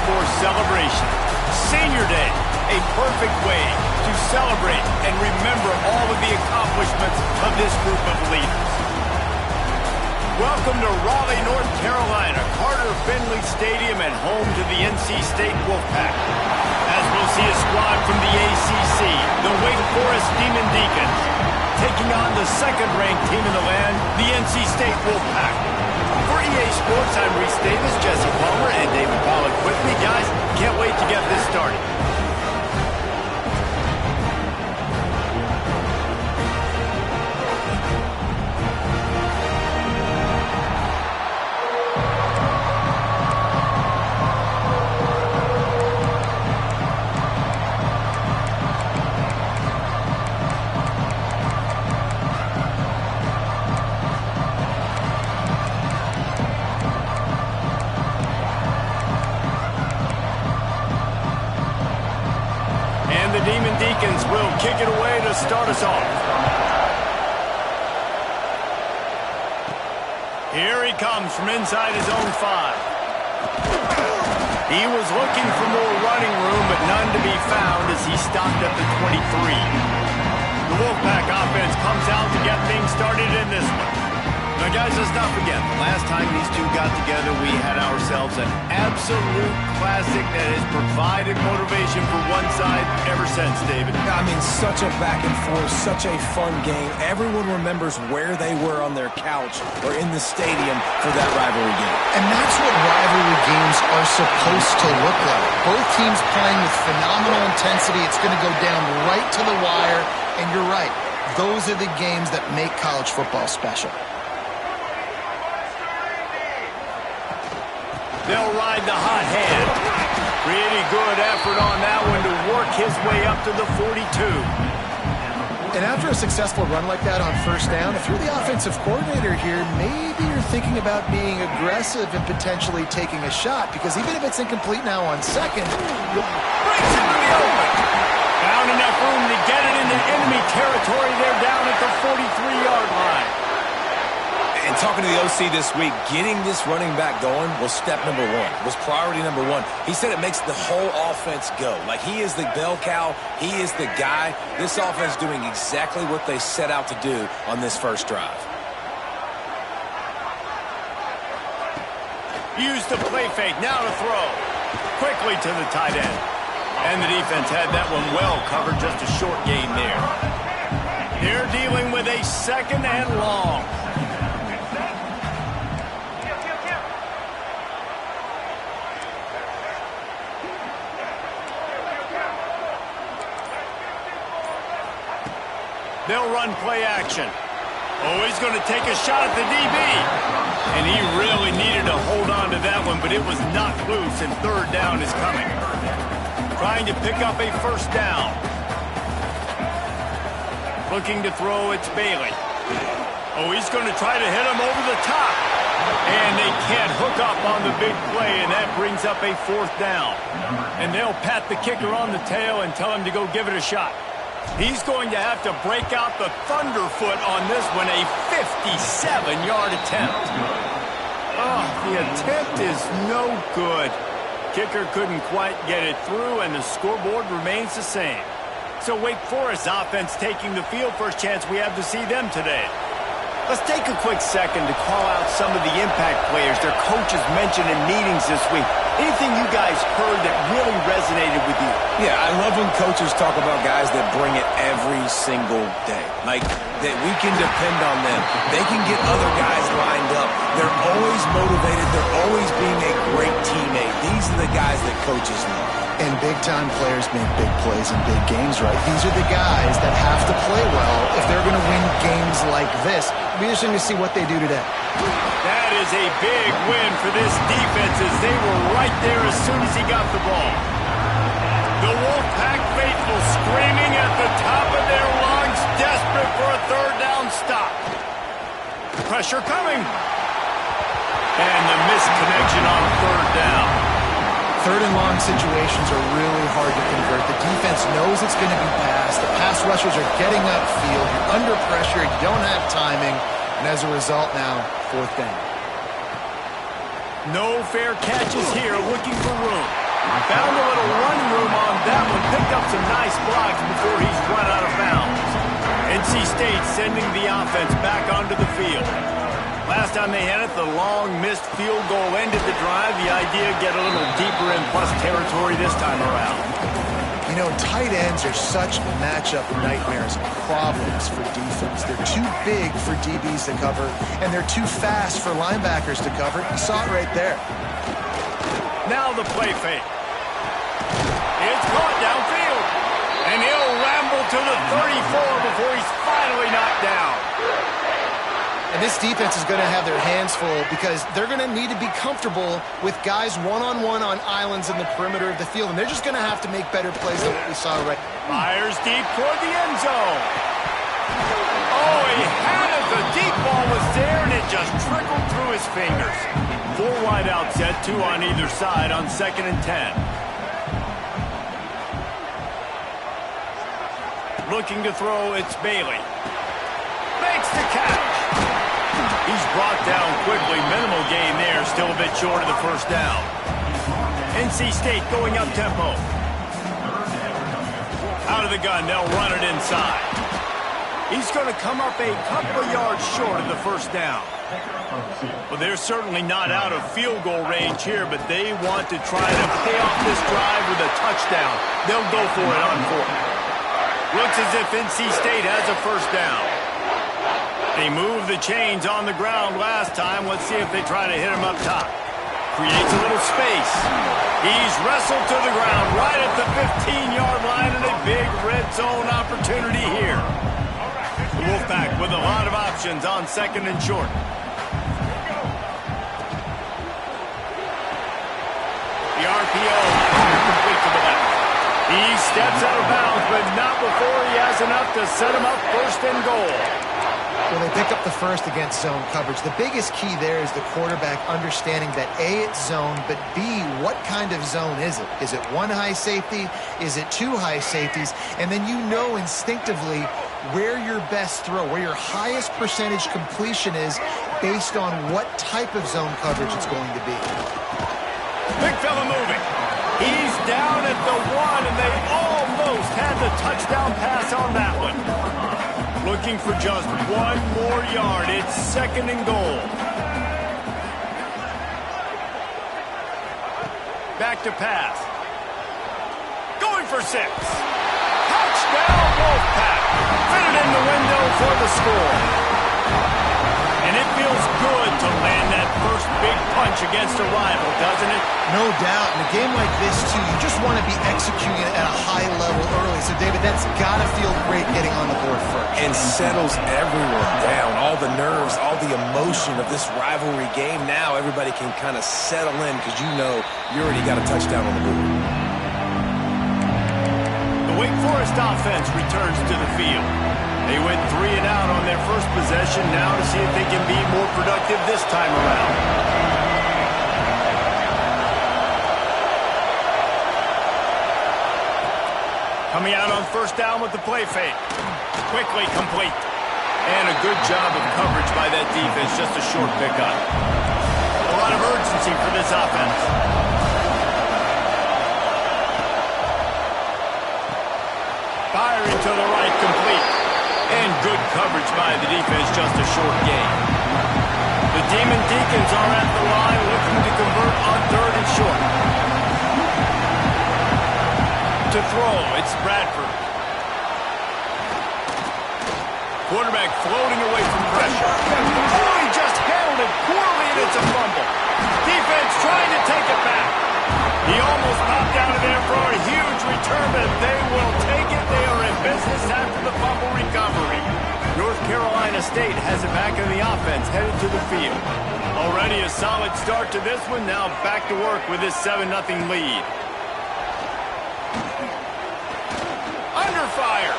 for celebration. Senior Day, a perfect way to celebrate and remember all of the accomplishments of this group of leaders. Welcome to Raleigh, North Carolina, Carter Finley Stadium, and home to the NC State Wolfpack. As we'll see a squad from the ACC, the Wake Forest Demon Deacons, taking on the second-ranked team in the land, the NC State Wolfpack. For EA Sports, I'm Reese Davis, Jesse Palmer, and David Pollack with me. Guys, can't wait to get this started. The Demon Deacons will kick it away to start us off. Here he comes from inside his own 5. He was looking for more running room, but none to be found as he stopped at the 23. The Wolfpack offense comes out to get things started in this one. Now, guys, let's not forget, the last time these two got together, we had ourselves an absolute classic that has provided motivation for one side ever since, David. I mean, such a back and forth, such a fun game. Everyone remembers where they were on their couch or in the stadium for that rivalry game. And that's what rivalry games are supposed to look like. Both teams playing with phenomenal intensity. It's going to go down right to the wire. And you're right, those are the games that make college football special. They'll ride the hot hand. Pretty good effort on that one to work his way up to the 42. And after a successful run like that on first down, if you're the offensive coordinator here, maybe you're thinking about being aggressive and potentially taking a shot, because even if it's incomplete now on second, breaks it to the open. Found enough room to get it into enemy territory. They're down at the 43-yard line. And talking to the OC this week, getting this running back going was step number 1, was priority number 1. He said it makes the whole offense go. Like, he is the bell cow. He is the guy. This offense doing exactly what they set out to do on this first drive. Use the play fake. Now to throw. Quickly to the tight end. And the defense had that one well covered. Just a short gain there. They're dealing with a second and long. They'll run play action. Oh, he's going to take a shot at the DB. And he really needed to hold on to that one, but it was knocked loose, and third down is coming. Trying to pick up a first down. Looking to throw, it's Bailey. Oh, he's going to try to hit him over the top. And they can't hook up on the big play, and that brings up a fourth down. And they'll pat the kicker on the tail and tell him to go give it a shot. He's going to have to break out the thunderfoot on this one, a 57-yard attempt. Oh, the attempt is no good. Kicker couldn't quite get it through, and the scoreboard remains the same. So Wake Forest offense taking the field. First chance we have to see them today. Let's take a quick second to call out some of the impact players their coaches mentioned in meetings this week. Anything you guys heard that really resonated with you? Yeah, I love when coaches talk about guys that bring it every single day. Like, that we can depend on them. They can get other guys lined up. They're always motivated. They're always being a great teammate. These are the guys that coaches love. And big-time players make big plays in big games, right? These are the guys that have to play well if they're going to win games like this. It'll be interesting to see what they do today. That is a big win for this defense as they were right there as soon as he got the ball. The Wolfpack faithful screaming at the top of their lungs, desperate for a third down stop. Pressure coming. And the missed connection on third down. Third and long situations are really hard to convert. The defense knows it's going to be passed. The pass rushers are getting upfield. You're under pressure. You don't have timing. And as a result now, fourth down. No fair catches here, looking for room. Found a little running room on that one. Picked up some nice blocks before he's run out of bounds. NC State sending the offense back onto the field. Last time they had it, the long missed field goal ended the drive. The idea, get a little deeper in plus territory this time around. You know, tight ends are such matchup nightmares and problems for defense. They're too big for DBs to cover, and they're too fast for linebackers to cover. You saw it right there. Now the play fake. It's caught downfield. And he'll ramble to the 34 before he's finally knocked down. And this defense is going to have their hands full because they're going to need to be comfortable with guys one-on-one on islands in the perimeter of the field. And they're just going to have to make better plays than what we saw right now. Fires deep toward the end zone. Oh, he had it. The deep ball was there, and it just trickled through his fingers. 4 wide out set, 2 on either side on 2nd and 10. Looking to throw, it's Bailey. Makes the catch. He's brought down quickly. Minimal gain there. Still a bit short of the first down. NC State going up tempo. Out of the gun. They'll run it inside. He's going to come up a couple of yards short of the first down. Well, they're certainly not out of field goal range here, but they want to try to pay off this drive with a touchdown. They'll go for it on 4th. Looks as if NC State has a first down. They moved the chains on the ground last time. Let's see if they try to hit him up top. Creates a little space. He's wrestled to the ground right at the 15-yard line, and a big red zone opportunity here. The Wolfpack with a lot of options on 2nd and short. The RPO complete to the left. He steps out of bounds, but not before he has enough to set him up 1st and goal. Well, they pick up the first against zone coverage. The biggest key there is the quarterback understanding that A, it's zone, but B, what kind of zone is it? Is it 1 high safety? Is it 2 high safeties? And then you know instinctively where your best throw, where your highest percentage completion is based on what type of zone coverage it's going to be. Big fella moving. He's down at the 1, and they almost had the touchdown pass on that one. Looking for just 1 more yard. It's 2nd and goal. Back to pass. Going for 6. Touchdown, Wolfpack. Fitted in the window for the score. And it feels good to land that first big punch against a rival, doesn't it? No doubt. In a game like this, too, you just want to be executing it at a high level early. So, David, that's got to feel great getting on the board first. And settles everyone down. All the nerves, all the emotion of this rivalry game. Now everybody can kind of settle in because you know you already got a touchdown on the board. The Wake Forest offense returns to the field. They went 3 and out on their first possession. Now to see if they can be more productive this time around. Coming out on first down with the play fake. Quickly complete. And a good job of coverage by that defense. Just a short pickup. A lot of urgency for this offense. Firing to the right, complete. And good coverage by the defense, just a short gain. The Demon Deacons are at the line looking to convert on 3rd and short. To throw, it's Bradford. Quarterback floating away from pressure. Oh, he just handled it poorly, and it's a fumble. Defense trying to take it back. He almost popped out of there for a huge return, but they will take it. They are in business after the fumble recovery. North Carolina State has it back in the offense, headed to the field. Already a solid start to this one. Now back to work with this 7-0 lead. Under fire.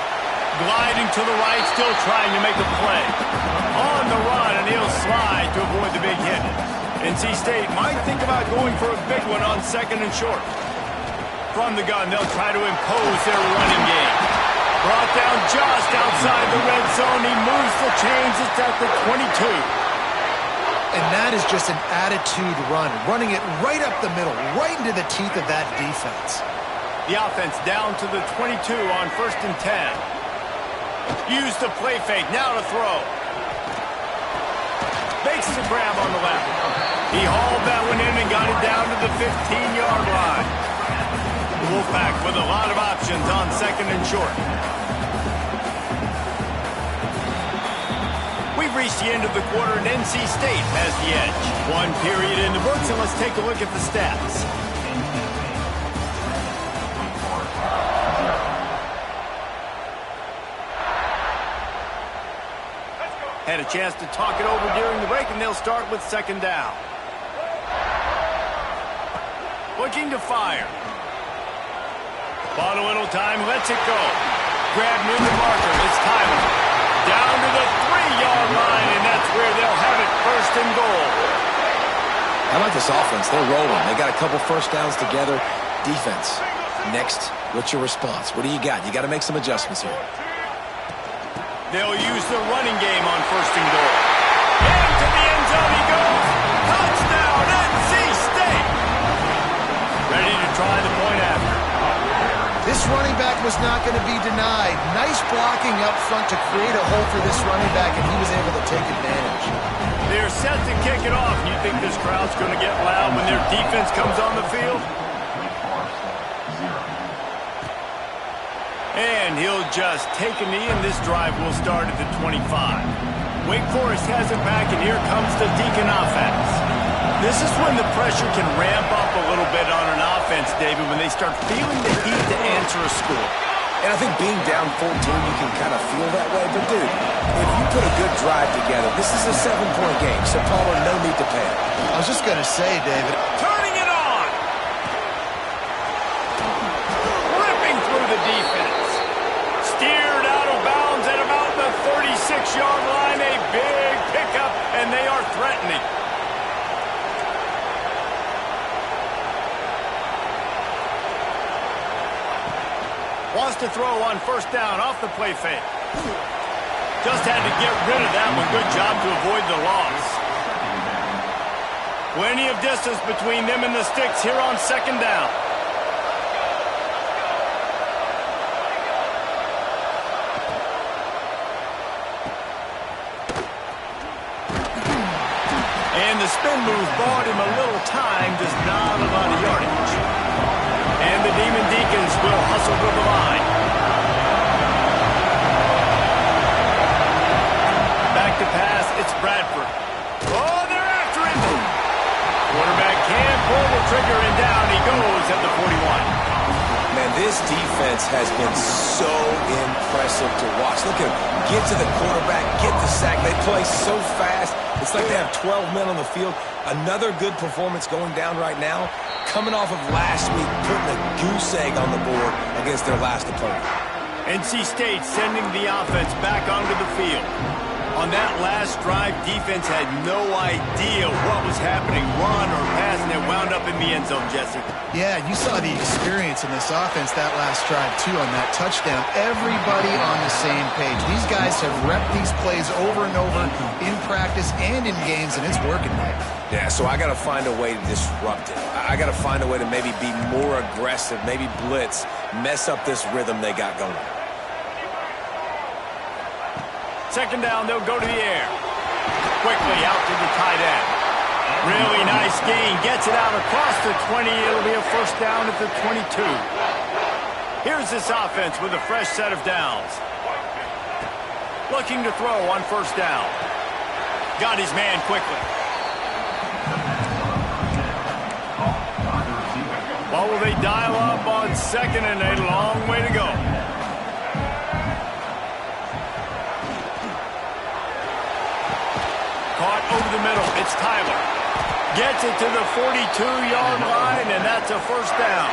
Gliding to the right, still trying to make a play. On the run, and he'll slide to avoid the big hit. NC State might think about going for a big one on 2nd and short. From the gun, they'll try to impose their running game. Brought down just outside the red zone. He moves the chains. It's at the 22. And that is just an attitude run, running it right up the middle, right into the teeth of that defense. The offense down to the 22 on 1st and 10. Use the play fake, now to throw. Makes the grab on the left. He hauled that one in and got it down to the 15-yard line. The Wolfpack with a lot of options on 2nd and short. We've reached the end of the quarter, and NC State has the edge. One period in the books, and let's take a look at the stats. Had a chance to talk it over during the break, and they'll start with 2nd down. Looking to fire. Bought a little time, lets it go. Grabbed near the marker, it's Tyler. Down to the 3-yard line, and that's where they'll have it, 1st and goal. I like this offense. They're rolling. They got a couple first downs together. Defense. Next, what's your response? What do you got? You got to make some adjustments here. They'll use the running game on 1st and goal. Into the end zone he goes. Touchdown, NC State. Ready to try the point after. This running back was not going to be denied. Nice blocking up front to create a hole for this running back, and he was able to take advantage. They're set to kick it off. You think this crowd's going to get loud when their defense comes on the field? And he'll just take a knee, and this drive will start at the 25. Wake Forest has it back, and here comes the Deacon offense. This is when the pressure can ramp up a little bit on an offense, David, when they start feeling the heat to answer a score. And I think being down 14, you can kind of feel that way. But, dude, if you put a good drive together, this is a 7-point game, so Palmer, no need to panic. I was just going to say, David. Turning it on! Ripping through the defense. Steered out of bounds at about the 36-yard line. A big pickup, and they are threatening. Wants to throw on 1st down off the play fake. Just had to get rid of that one. Good job to avoid the loss. Plenty of distance between them and the sticks here on 2nd down. And the spin move bought him a little time, just not a lot of yardage. And the Demon Deacons will hustle to the line. Back to pass, it's Bradford. Oh, they're after him. Quarterback can't pull the trigger, and down he goes at the 41. Man, this defense has been so impressive to watch. Look at them. Get to the quarterback, get the sack. They play so fast. It's like they have 12 men on the field. Another good performance going down right now. Coming off of last week, putting a goose egg on the board against their last opponent. NC State sending the offense back onto the field. On that last drive, defense had no idea what was happening, run or pass, and it wound up in the end zone, Jesse. Yeah, you saw the experience in this offense that last drive, too, on that touchdown. Everybody on the same page. These guys have repped these plays over and over in practice and in games, and it's working, man. Yeah, so I got to find a way to disrupt it. I got to find a way to maybe be more aggressive, maybe blitz, mess up this rhythm they got going. 2nd down, they'll go to the air. Quickly out to the tight end. Really nice gain. Gets it out across the 20. It'll be a 1st down at the 22. Here's this offense with a fresh set of downs. Looking to throw on 1st down. Got his man quickly. Well, will they dial up on 2nd and a long way to go? Caught over the middle. It's Tyler. Gets it to the 42-yard line, and that's a 1st down.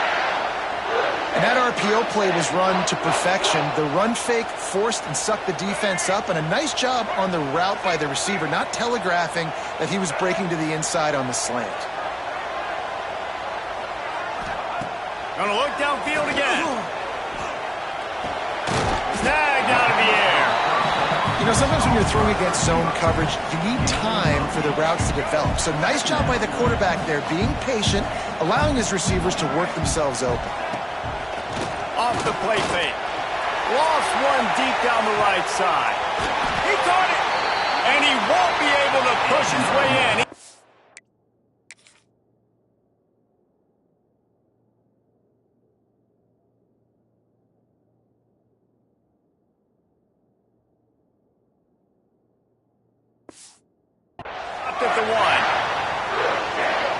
And that RPO play was run to perfection. The run fake forced and sucked the defense up, and a nice job on the route by the receiver, not telegraphing that he was breaking to the inside on the slant. Gonna look downfield again. Snagged out of the air. You You know, sometimes when you're throwing against zone coverage, you need time for the routes to develop. So nice job by the quarterback there, being patient, allowing his receivers to work themselves open. Off the play fake. Lost one deep down the right side. He caught it, and he won't be able to push his way in. At the one.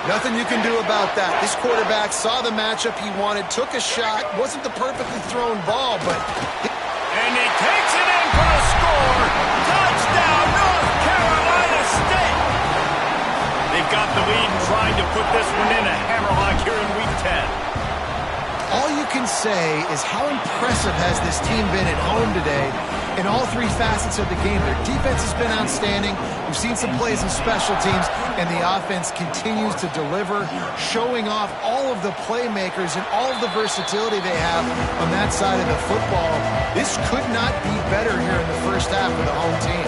Nothing you can do about that. This quarterback saw the matchup he wanted, took a shot. Wasn't the perfectly thrown ball, but... And he takes it in for a score. Touchdown, North Carolina State. They've got the lead and trying to put this one in a hammerlock here in Week 10. All you can say is how impressive has this team been at home today in all three facets of the game. Their defense has been outstanding. We've seen some plays in special teams, and the offense continues to deliver, showing off all of the playmakers and all of the versatility they have on that side of the football. This could not be better here in the first half for the home team.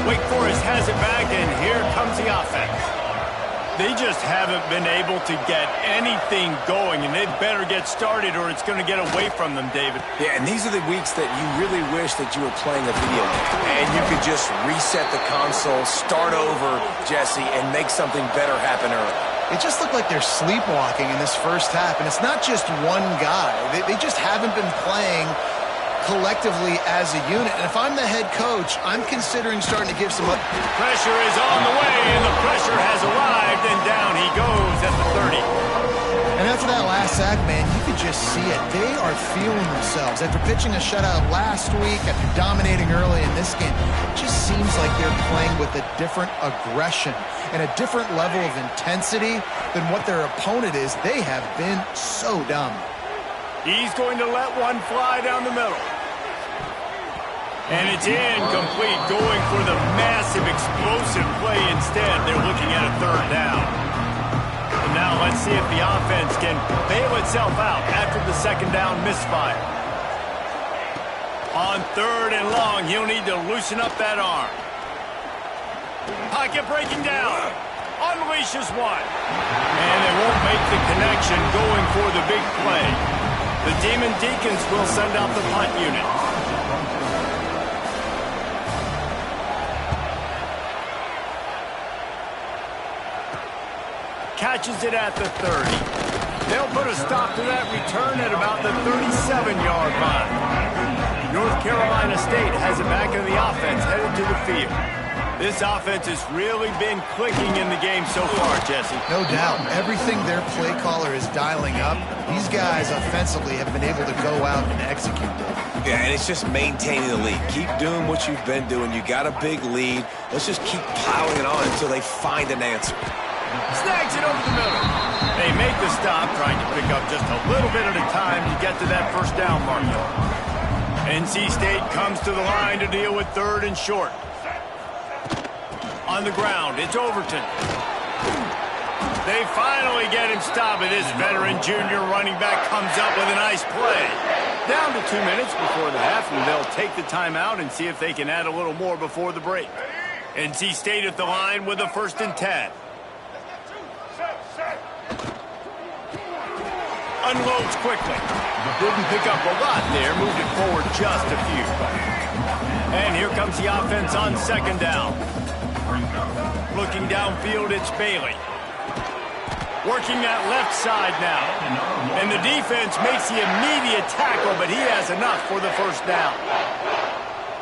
Wake Forest has it back, and here comes the offense. They just haven't been able to get anything going, and they better get started or it's going to get away from them, David. Yeah, and these are the weeks that you really wish that you were playing a video game. And you could just reset the console, start over, Jesse, and make something better happen early. It just looked like they're sleepwalking in this first half, and it's not just one guy. They just haven't been playing collectively as a unit. And if I'm the head coach, I'm considering starting to give some... Pressure is on the way, and the pressure has arrived, and down he goes at the 30. And after that last sack, man, you could just see it. They are feeling themselves. After pitching a shutout last week, after dominating early in this game, it just seems like they're playing with a different aggression and a different level of intensity than what their opponent is. They have been so dumb. He's going to let one fly down the middle. And it's incomplete, going for the massive, explosive play instead. They're looking at a third down. And now let's see if the offense can bail itself out after the second down misfire. On third and long, he'll need to loosen up that arm. Pocket breaking down. Unleashes one. And they won't make the connection going for the big play. The Demon Deacons will send out the punt unit. Catches it at the 30. They'll put a stop to that return at about the 37-yard line. North Carolina State has it back in the offense, headed to the field. This offense has really been clicking in the game so far, Jesse. No doubt. Everything their play caller is dialing up, these guys offensively have been able to go out and execute them. Yeah, and it's just maintaining the lead. Keep doing what you've been doing. You got a big lead. Let's just keep piling it on until they find an answer. Snags it over the middle. They make the stop, trying to pick up just a little bit at a time to get to that first down marker. NC State comes to the line to deal with third and short. On the ground, it's Overton. They finally get him stopped, and this veteran junior running back comes up with a nice play. Down to 2 minutes before the half, and they'll take the timeout and see if they can add a little more before the break. NC State at the line with a 1st and 10. Unloads quickly. Didn't pick up a lot there, moved it forward just a few. And here comes the offense on second down. Looking downfield, it's Bailey. Working that left side now. And the defense makes the immediate tackle, but he has enough for the first down.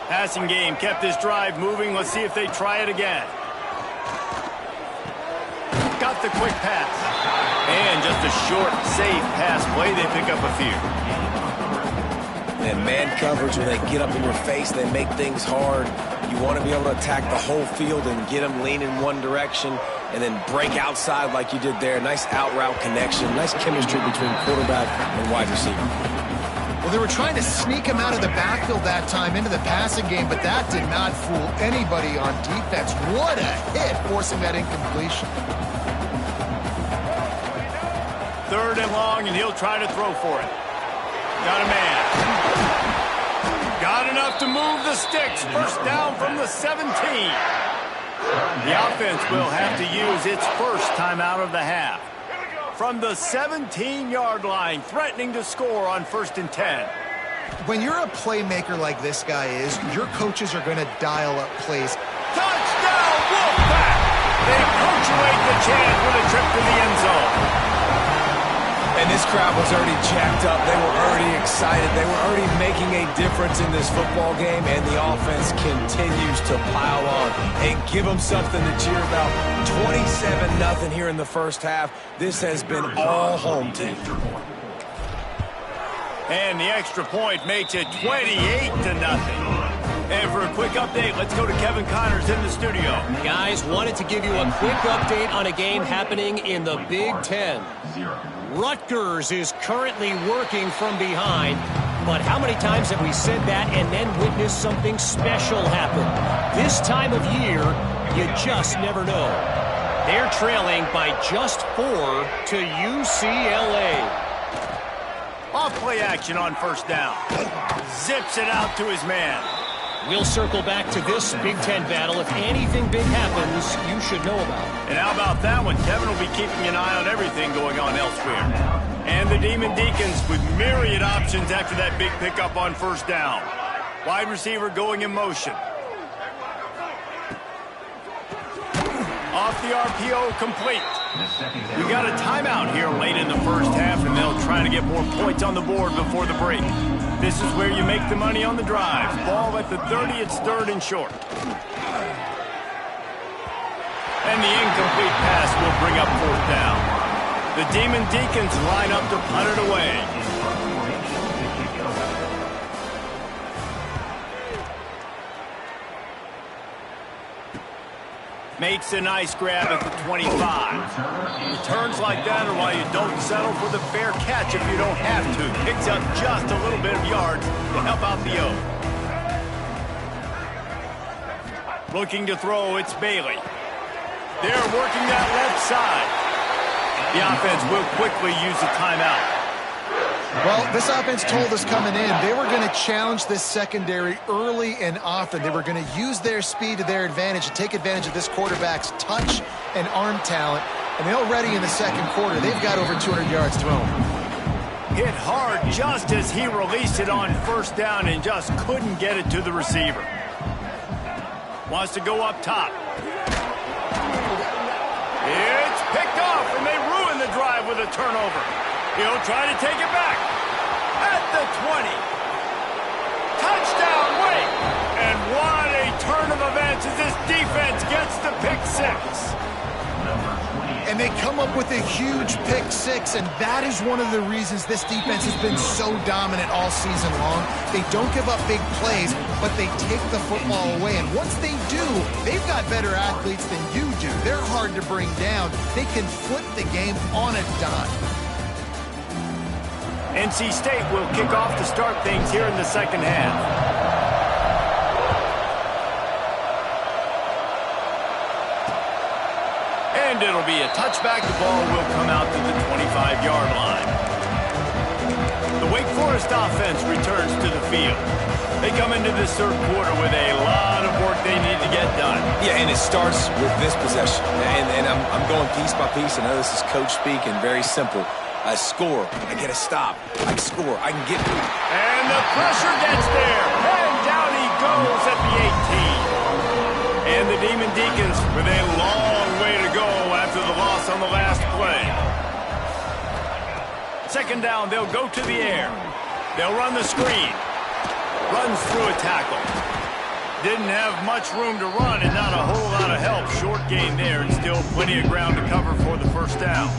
Passing game kept this drive moving. Let's see if they try it again. Got the quick pass. And just a short, safe pass play. They pick up a few. And man coverage, when they get up in your face, they make things hard. You want to be able to attack the whole field and get them lean in one direction and then break outside like you did there. Nice out route connection. Nice chemistry between quarterback and wide receiver. Well, they were trying to sneak him out of the backfield that time into the passing game, but that did not fool anybody on defense. What a hit, forcing that incompletion. Third and long, and he'll try to throw for it. Got a man. Got Not enough to move the sticks. First down from the 17. The offense will have to use its first timeout of the half. From the 17-yard line, threatening to score on 1st and 10. When you're a playmaker like this guy is, your coaches are going to dial up plays. Touchdown, Wolfpack! They punctuate the chance with a trip to the end zone. And this crowd was already jacked up. They were already excited. They were already making a difference in this football game, and the offense continues to pile on and give them something to cheer about. 27-0 here in the first half. This has been all home team. And the extra point makes it 28-0. And for a quick update, let's go to Kevin Connors in the studio. Guys, wanted to give you a quick update on a game happening in the Big Ten. Rutgers is currently working from behind, but how many times have we said that and then witnessed something special happen? This time of year, you just never know. They're trailing by just 4 to UCLA. Off play action on 1st down. Zips it out to his man. We'll circle back to this Big Ten battle. If anything big happens, you should know about it. And how about that one? Kevin will be keeping an eye on everything going on elsewhere. And the Demon Deacons with myriad options after that big pickup on 1st down. Wide receiver going in motion. Off the RPO, complete. We got a timeout here late in the first half, and they'll try to get more points on the board before the break. This is where you make the money on the drive. Ball at the 30, it's 3rd and short. And the incomplete pass will bring up 4th down. The Demon Deacons line up to punt it away. Makes a nice grab at the 25. Returns like that are why you don't settle for the fair catch if you don't have to. Picks up just a little bit of yards to help out the O. Looking to throw, it's Bailey. They're working that left side. The offense will quickly use a timeout. Well, this offense told us coming in they were going to challenge this secondary early and often. They were going to use their speed to their advantage and take advantage of this quarterback's touch and arm talent. And already in the second quarter, they've got over 200 yards thrown. Hit hard just as he released it on 1st down and just couldn't get it to the receiver. Wants to go up top. It's picked off, and they ruin the drive with a turnover. He'll try to take it back. At the 20. Touchdown, Wake! And what a turn of events as this defense gets the pick 6. And they come up with a huge pick 6, and that is one of the reasons this defense has been so dominant all season long. They don't give up big plays, but they take the football away. And once they do, they've got better athletes than you do. They're hard to bring down. They can flip the game on a dime. NC State will kick off to start things here in the second half. And it'll be a touchback. The ball will come out to the 25-yard line. The Wake Forest offense returns to the field. They come into this third quarter with a lot of work they need to get done. Yeah, and it starts with this possession. And I'm going piece by piece. I know this is coach speak and very simple. I score, I get a stop, I score, I can get through. And the pressure gets there, and down he goes at the 18. And the Demon Deacons with a long way to go after the loss on the last play. 2nd down, they'll go to the air. They'll run the screen. Runs through a tackle. Didn't have much room to run and not a whole lot of help. Short gain there and still plenty of ground to cover for the 1st down.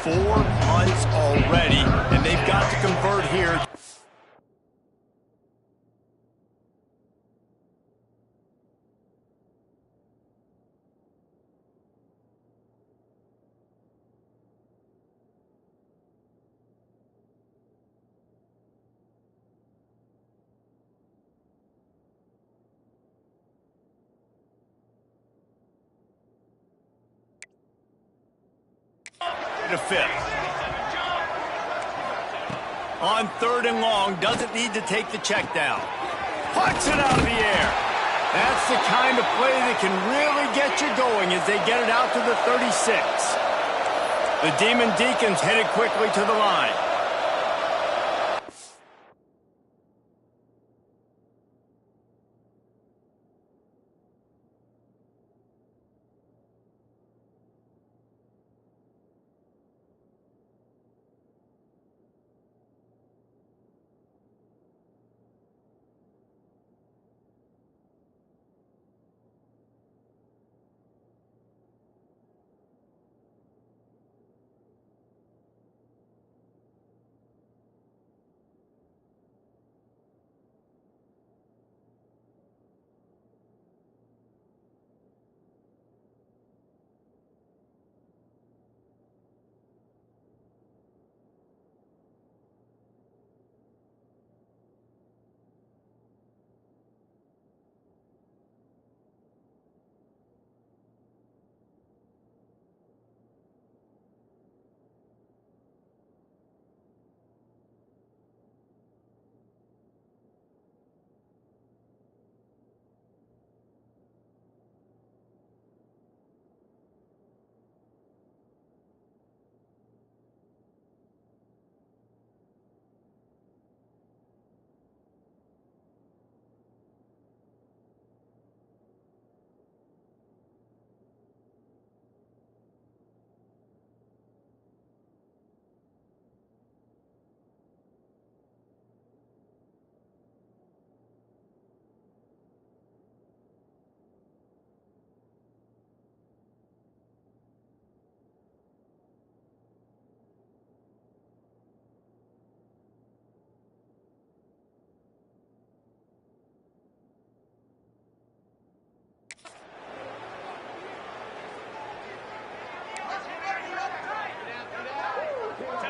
4 punts already, and they've got to convert here. The 5th. On 3rd and long, doesn't need to take the check down. Puts it out of the air. That's the kind of play that can really get you going as they get it out to the 36. The Demon Deacons headed quickly to the line.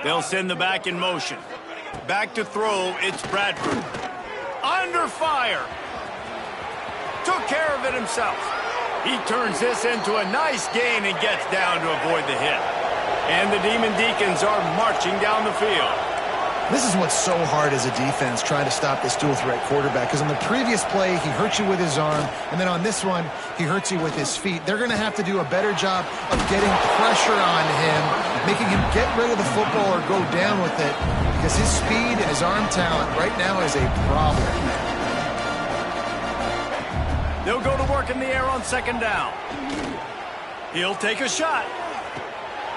They'll send the back in motion. Back to throw, it's Bradford. Under fire. Took care of it himself. He turns this into a nice gain and gets down to avoid the hit. And the Demon Deacons are marching down the field. This is what's so hard as a defense, trying to stop this dual-threat quarterback, because on the previous play, he hurt you with his arm, and then on this one, he hurts you with his feet. They're going to have to do a better job of getting pressure on him, making him get rid of the football or go down with it, because his speed and his arm talent right now is a problem. They'll go to work in the air on 2nd down. He'll take a shot.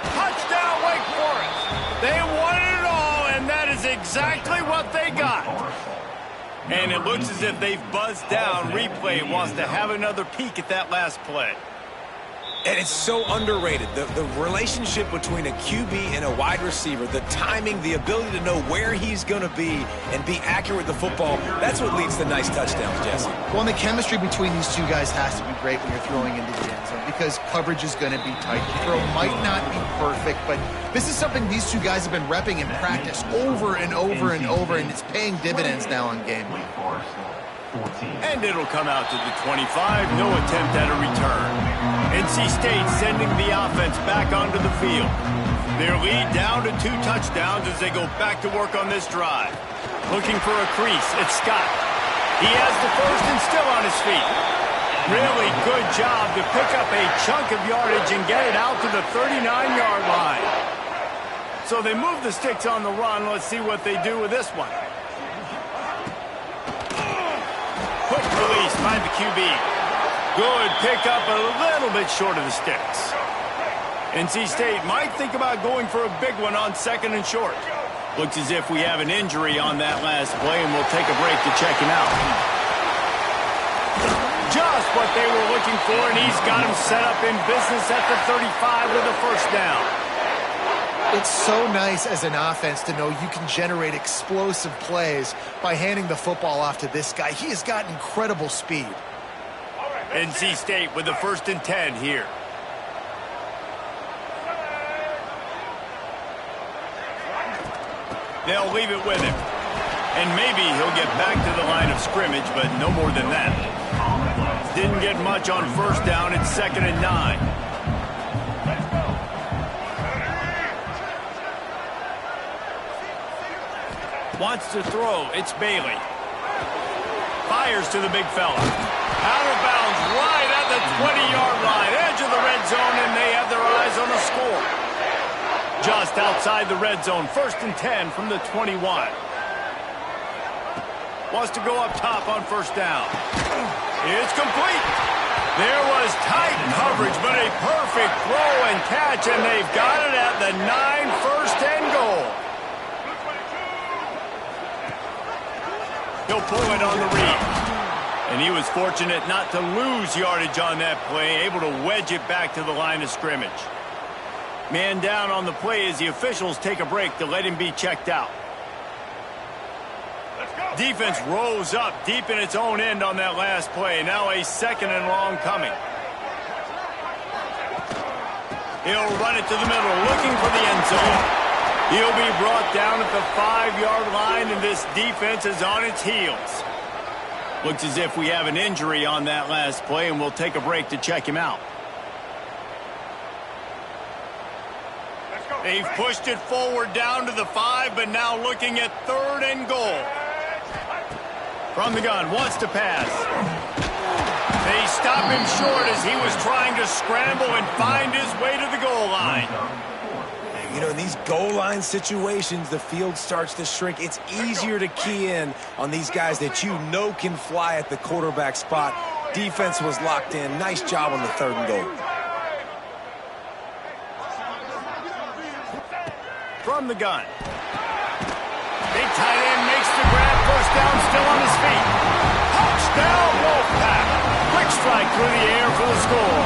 Touchdown, Wake Forest. They wanted it all, and that is exactly what they got. And it looks as if they've buzzed down. Replay wants to have another peek at that last play. And it's so underrated. The relationship between a QB and a wide receiver, the timing, the ability to know where he's going to be and be accurate with the football, that's what leads to nice touchdowns, Jesse. Well, and the chemistry between these two guys has to be great when you're throwing into the end zone, because coverage is going to be tight. The throw might not be perfect, but this is something these two guys have been repping in practice over and over and over, and it's paying dividends now on game week. And it'll come out to the 25. No attempt at a return. NC State sending the offense back onto the field. Their lead down to 2 touchdowns as they go back to work on this drive. Looking for a crease. It's Scott. He has the first and still on his feet. Really good job to pick up a chunk of yardage and get it out to the 39-yard line. So they move the sticks on the run. Let's see what they do with this one. Quick release by the QB. Good pickup, a little bit short of the sticks. NC State might think about going for a big one on 2nd and short. Looks as if we have an injury on that last play, and we'll take a break to check him out. Just what they were looking for, and he's got him set up in business at the 35 with a first down. It's so nice as an offense to know you can generate explosive plays by handing the football off to this guy. He has got incredible speed. NC State with the 1st and 10 here. They'll leave it with him. And maybe he'll get back to the line of scrimmage, but no more than that. Didn't get much on 1st down. It's 2nd and 9. Wants to throw. It's Bailey. Fires to the big fella. Out of bounds right at the 20-yard line. Edge of the red zone, and they have their eyes on the score. Just outside the red zone. 1st and 10 from the 21. Wants to go up top on 1st down. It's complete. There was tight coverage, but a perfect throw and catch, and they've got it at the 9, 1st and goal. He'll pull it on the read. And he was fortunate not to lose yardage on that play, able to wedge it back to the line of scrimmage. Man down on the play as the officials take a break to let him be checked out. Defense rose up deep in its own end on that last play. Now a 2nd and long coming. He'll run it to the middle, looking for the end zone. He'll be brought down at the 5-yard line, and this defense is on its heels. Looks as if we have an injury on that last play, and we'll take a break to check him out. They've pushed it forward down to the 5, but now looking at 3rd and goal. From the gun, wants to pass. They stop him short as he was trying to scramble and find his way to the goal line. You know, in these goal line situations, the field starts to shrink. It's easier to key in on these guys that you know can fly at the quarterback spot. Defense was locked in. Nice job on the 3rd and goal. From the gun. Big tight end makes the grab. 1st down, still on his feet. Touchdown, Wolfpack. Quick strike through the air for the score.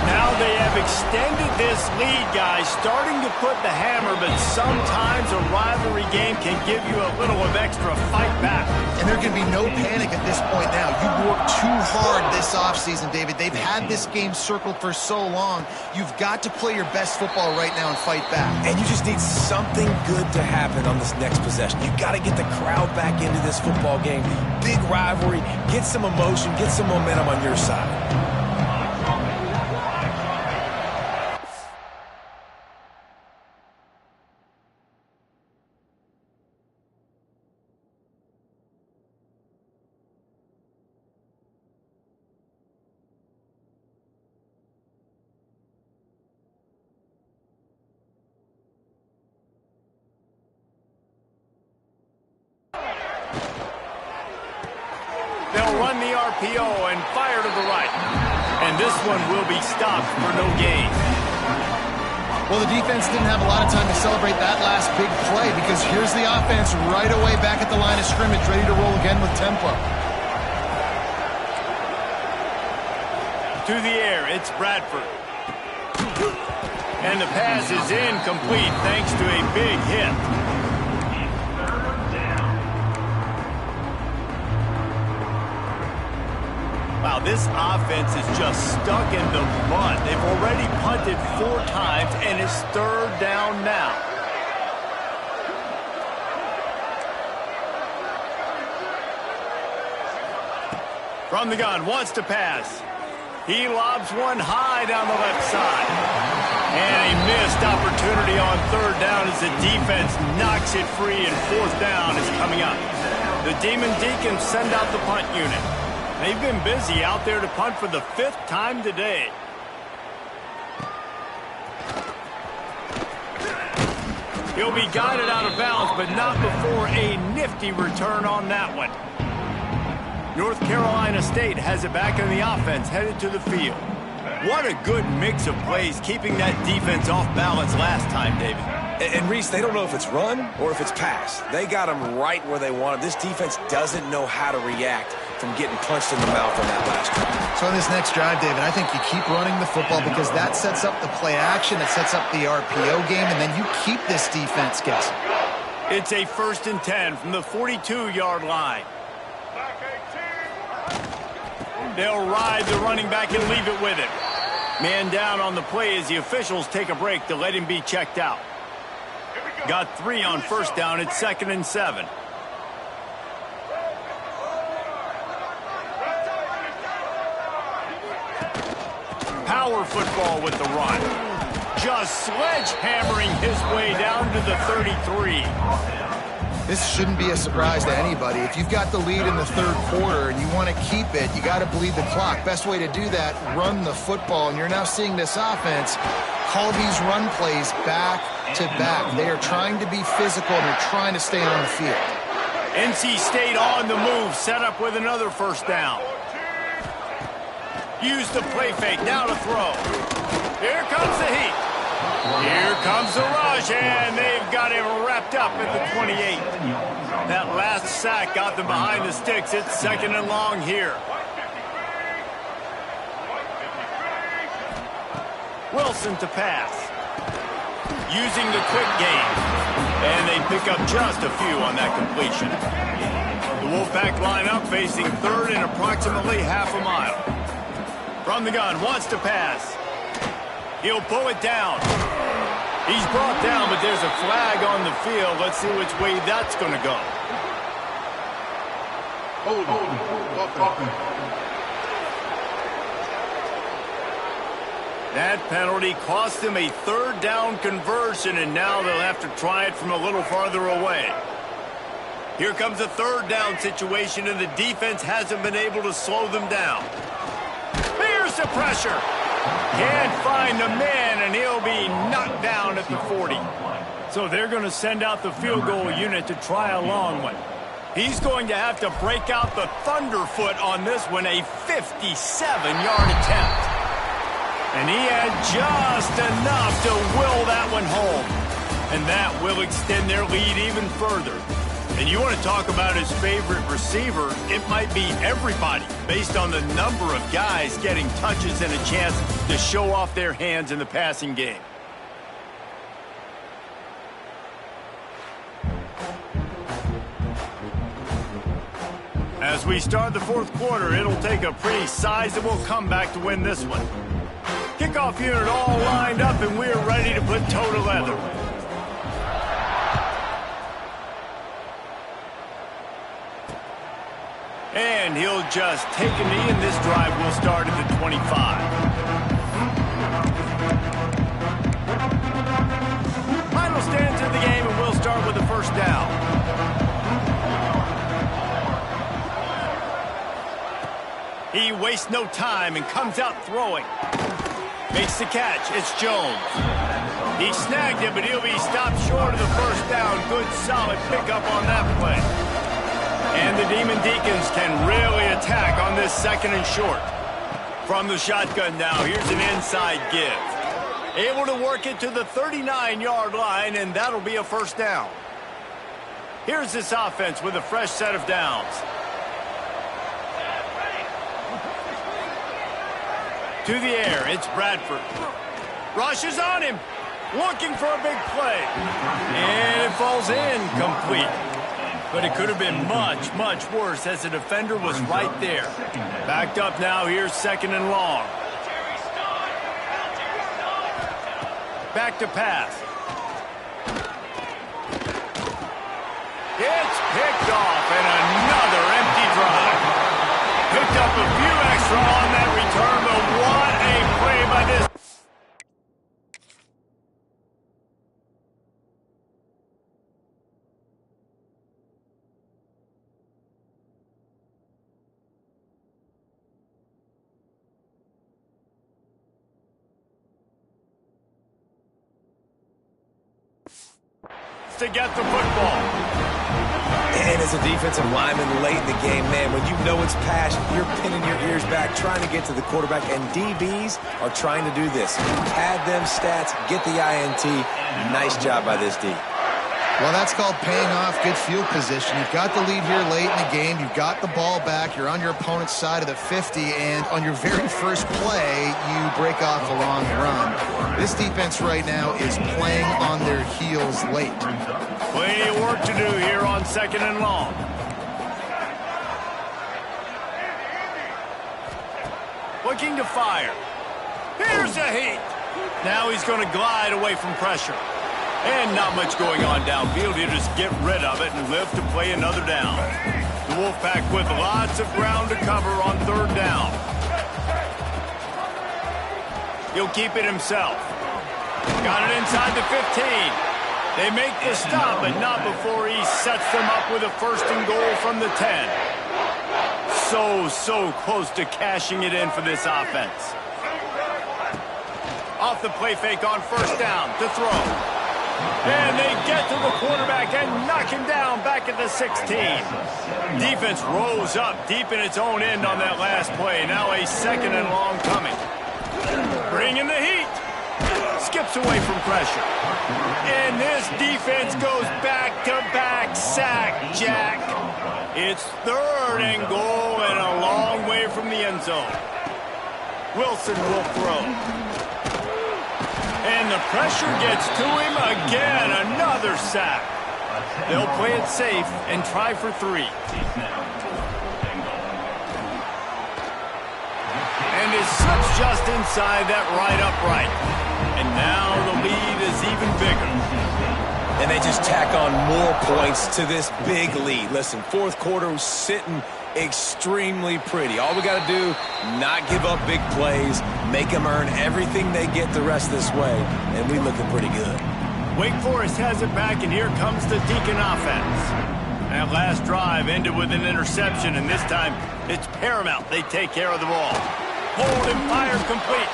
Now they have extended this lead, guys, starting to put the hammer, but sometimes a rivalry game can give you a little of extra fight back. And there can be no panic at this point now. You've worked too hard this offseason, David. They've had this game circled for so long. You've got to play your best football right now and fight back. And you just need something good to happen on this next possession. You got to get the crowd back into this football game. Big rivalry. Get some emotion. Get some momentum on your side. They'll run the RPO and fire to the right. And this one will be stopped for no gain. Well, the defense didn't have a lot of time to celebrate that last big play because here's the offense right away back at the line of scrimmage, ready to roll again with tempo. To the air, it's Bradford. And the pass is incomplete thanks to a big hit. Wow, this offense is just stuck in the mud. They've already punted 4 times, and it's 3rd down now. From the gun, wants to pass. He lobs one high down the left side. And a missed opportunity on 3rd down as the defense knocks it free, and 4th down is coming up. The Demon Deacons send out the punt unit. They've been busy out there to punt for the 5th time today. He'll be guided out of bounds, but not before a nifty return on that one. North Carolina State has it back in the offense, headed to the field. What a good mix of plays, keeping that defense off balance last time, David. And Reese, they don't know if it's run or if it's pass. They got them right where they want them. This defense doesn't know how to react from getting punched in the mouth on that last drive. So in this next drive, David, I think you keep running the football because that sets up the play action, it sets up the RPO game, and then you keep this defense guessing. It's a 1st and 10 from the 42-yard line. They'll ride the running back and leave it with him. Man down on the play as the officials take a break to let him be checked out. Got 3 on 1st down. It's 2nd and 7. Power football with the run. just sledgehammering his way down to the 33. This shouldn't be a surprise to anybody. If you've got the lead in the third quarter and you want to keep it, you got to bleed the clock. Best way to do that, run the football. And you're now seeing this offense call these run plays back to back. They are trying to be physical and they're trying to stay on the field. NC State on the move, set up with another first down. Use the play fake, now to throw. Here comes the heat. Here comes the rush, and they've got him wrapped up at the 28. That last sack got them behind the sticks. It's second and long here. Wilson to pass. Using the quick game. And they pick up just a few on that completion. The Wolfpack line up facing third and approximately half a mile. From the gun, wants to pass. He'll pull it down. He's brought down, but there's a flag on the field. Let's see which way that's going to go. That penalty cost them a third down conversion, and now they'll have to try it from a little farther away. Here comes a third down situation, and the defense hasn't been able to slow them down. Here's the pressure. Can't find the man, and he'll be knocked down at the 40. So they're going to send out the field goal unit to try a long one. He's going to have to break out the thunderfoot on this one, a 57-yard attempt. And he had just enough to will that one home. And that will extend their lead even further. And you want to talk about his favorite receiver, it might be everybody, based on the number of guys getting touches and a chance to show off their hands in the passing game. As we start the fourth quarter, it'll take a pretty sizable comeback to win this one. Kickoff unit all lined up, and we're ready to put toe to leather. And he'll just take a knee, and this drive will start at the 25. Final stands in the game, and we'll start with the first down. He wastes no time and comes out throwing. Makes the catch. It's Jones. He snagged it, but he'll be stopped short of the first down. Good, solid pickup on that play. And the Demon Deacons can really attack on this second and short. From the shotgun now, here's an inside give. Able to work it to the 39-yard line, and that'll be a first down. Here's this offense with a fresh set of downs. To the air, it's Bradford. Rushes on him, looking for a big play. And it falls in, complete. But it could have been much, much worse as the defender was right there. Backed up now, here's second and long. Back to pass. It's picked off, and another empty drive. Picked up a few extra on that return, but what a play by this. To get the football. And as a defensive lineman late in the game, man, when you know it's passion, you're pinning your ears back, trying to get to the quarterback, and DBs are trying to do this. Pad them stats, get the INT. Nice job by this D. Well, that's called paying off good field position. You've got the lead here late in the game. You've got the ball back. You're on your opponent's side of the 50, and on your very first play, you break off a long run. This defense right now is playing on their heels late. Plenty of work to do here on second and long. Looking to fire. Here's the heat. Now he's going to glide away from pressure. And not much going on downfield. He'll just get rid of it and live to play another down. The Wolfpack with lots of ground to cover on third down. He'll keep it himself. Got it inside the 15. They make the stop, but not before he sets them up with a first and goal from the 10. So close to cashing it in for this offense. Off the play fake on first down to throw. And they get to the quarterback and knock him down back at the 16. Defense rose up deep in its own end on that last play. Now a second and long coming. Bringing the heat. Skips away from pressure. And this defense goes back-to-back sack, Jack. It's third and goal and a long way from the end zone. Wilson will throw. And the pressure gets to him again. Another sack. They'll play it safe and try for 3. And it slips just inside that right upright. And now the lead is even bigger. And they just tack on more points to this big lead. Listen, fourth quarter was sitting extremely pretty. All we got to do, not give up big plays, make them earn everything they get the rest this way, and we looking pretty good. Wake Forest has it back, and here comes the Deacon offense. That last drive ended with an interception, and this time it's paramount they take care of the ball. Hold and fire complete.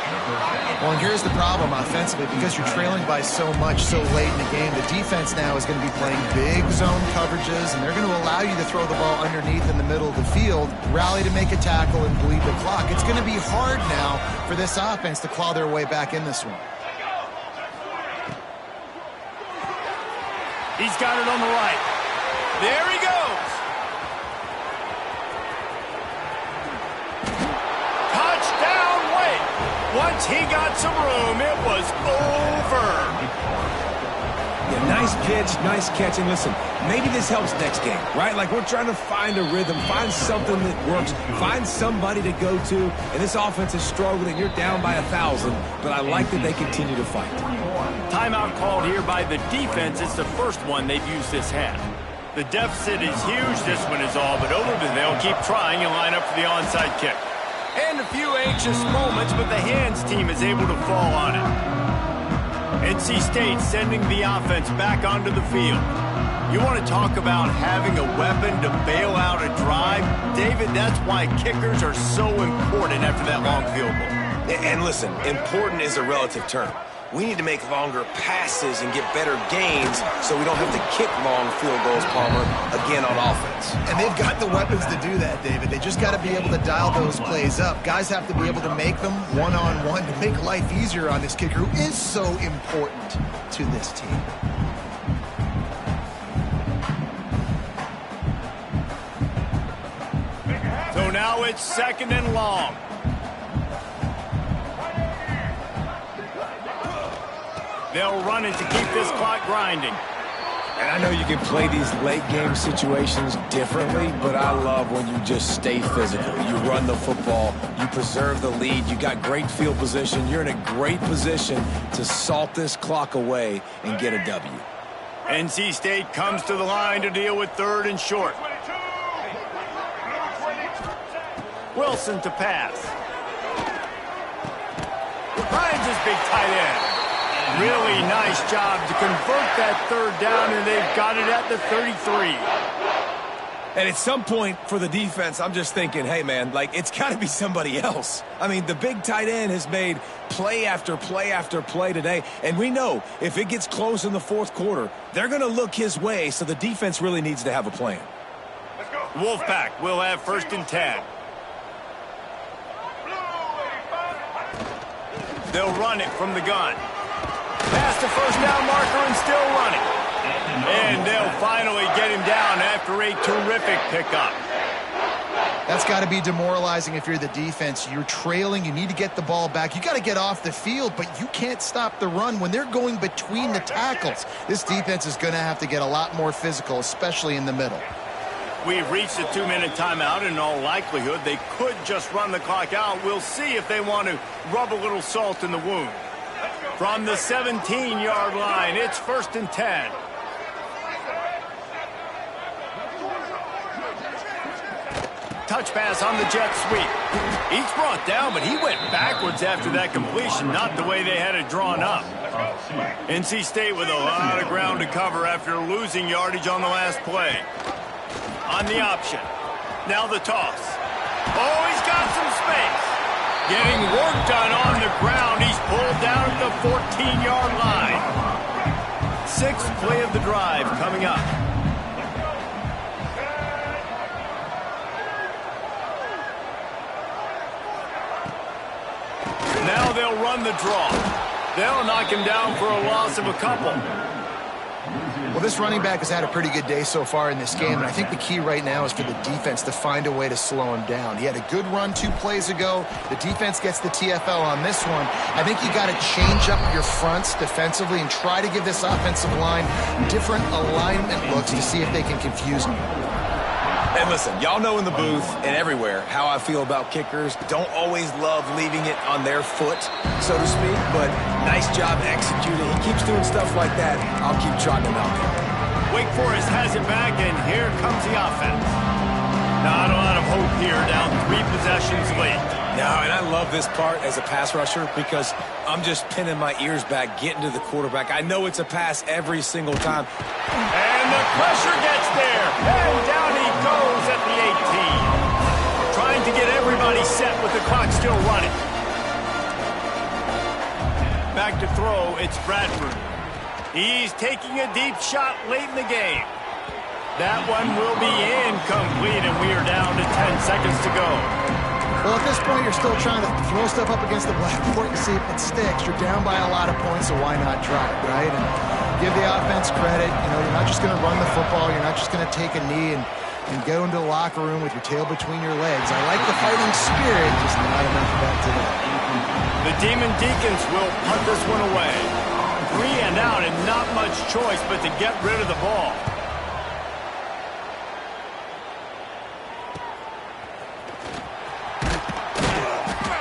Well, and here's the problem offensively. Because you're trailing by so much so late in the game, the defense now is going to be playing big zone coverages, and they're going to allow you to throw the ball underneath in the middle of the field, rally to make a tackle, and bleed the clock. It's going to be hard now for this offense to claw their way back in this one. He's got it on the right. There he goes. Touchdown, Wake. Once he got some room, it was over. Yeah, nice pitch, nice catch. And listen, maybe this helps next game, right? Like we're trying to find a rhythm, find something that works, find somebody to go to. And this offense is struggling. You're down by 1,000, but I like that they continue to fight. Timeout called here by the defense. It's the first one they've used this half. The deficit is huge. This one is all but over, but they'll keep trying and line up for the onside kick. And a few anxious moments, but the hands team is able to fall on it. NC State sending the offense back onto the field. You want to talk about having a weapon to bail out a drive? David, that's why kickers are so important after that long field goal. And listen, important is a relative term. We need to make longer passes and get better gains so we don't have to kick long field goals, Palmer, again on offense. And they've got the weapons to do that, David. They just got to be able to dial those plays up. Guys have to be able to make them one-on-one to make life easier on this kicker who is so important to this team. So now it's second and long. They'll run it to keep this clock grinding. And I know you can play these late game situations differently, but I love when you just stay physical. You run the football, you preserve the lead, you got great field position, you're in a great position to salt this clock away and get a W. NC State comes to the line to deal with third and short. Wilson to pass. Finds his big tight end. Really nice job to convert that third down, and they've got it at the 33. And at some point for the defense, I'm just thinking, hey, man, like, it's got to be somebody else. I mean, the big tight end has made play after play after play today, and we know if it gets close in the fourth quarter, they're going to look his way, so the defense really needs to have a plan. Wolfpack will have first and 10. They'll run it from the gun. Past the first down marker and still running. And they'll finally get him down after a terrific pickup. That's got to be demoralizing if you're the defense. You're trailing. You need to get the ball back. You got to get off the field, but you can't stop the run when they're going between the tackles. This defense is going to have to get a lot more physical, especially in the middle. We've reached a 2-minute timeout. In all likelihood, they could just run the clock out. We'll see if they want to rub a little salt in the wound. From the 17-yard line, it's first and 10. touch pass on the jet sweep. He's brought down, but he went backwards after that completion, not the way they had it drawn up. NC State with a lot of ground to cover after losing yardage on the last play. On the option. Now the toss. Oh, he's got some space. Getting work done on the ground. He's pulled down at the 14-yard line. Sixth play of the drive coming up. Now they'll run the draw. They'll knock him down for a loss of a couple. Well, this running back has had a pretty good day so far in this game, and I think the key right now is for the defense to find a way to slow him down. He had a good run 2 plays ago. The defense gets the TFL on this one. I think you got to change up your fronts defensively and try to give this offensive line different alignment looks to see if they can confuse him. And listen, y'all know in the booth and everywhere how I feel about kickers. Don't always love leaving it on their foot, so to speak, but nice job executing. He keeps doing stuff like that. I'll keep trotting him out there. Wake Forest has it back, and here comes the offense. Not a lot of hope here, down 3 possessions late. No, and I love this part as a pass rusher because I'm just pinning my ears back, getting to the quarterback. I know it's a pass every single time. And the pressure gets there. And down he goes at the 18. Trying to get everybody set with the clock still running. Back to throw, it's Bradford. He's taking a deep shot late in the game. That one will be incomplete, and we are down to 10 seconds to go. Well, at this point, you're still trying to throw stuff up against the blackboard and see if it sticks. You're down by a lot of points, so why not try it, right? And give the offense credit. You know, you're not just going to run the football. You're not just going to take a knee and go into the locker room with your tail between your legs. I like the fighting spirit, just not enough of that today. The Demon Deacons will punt this one away. 3 and out, and not much choice but to get rid of the ball.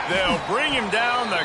They'll bring him down. The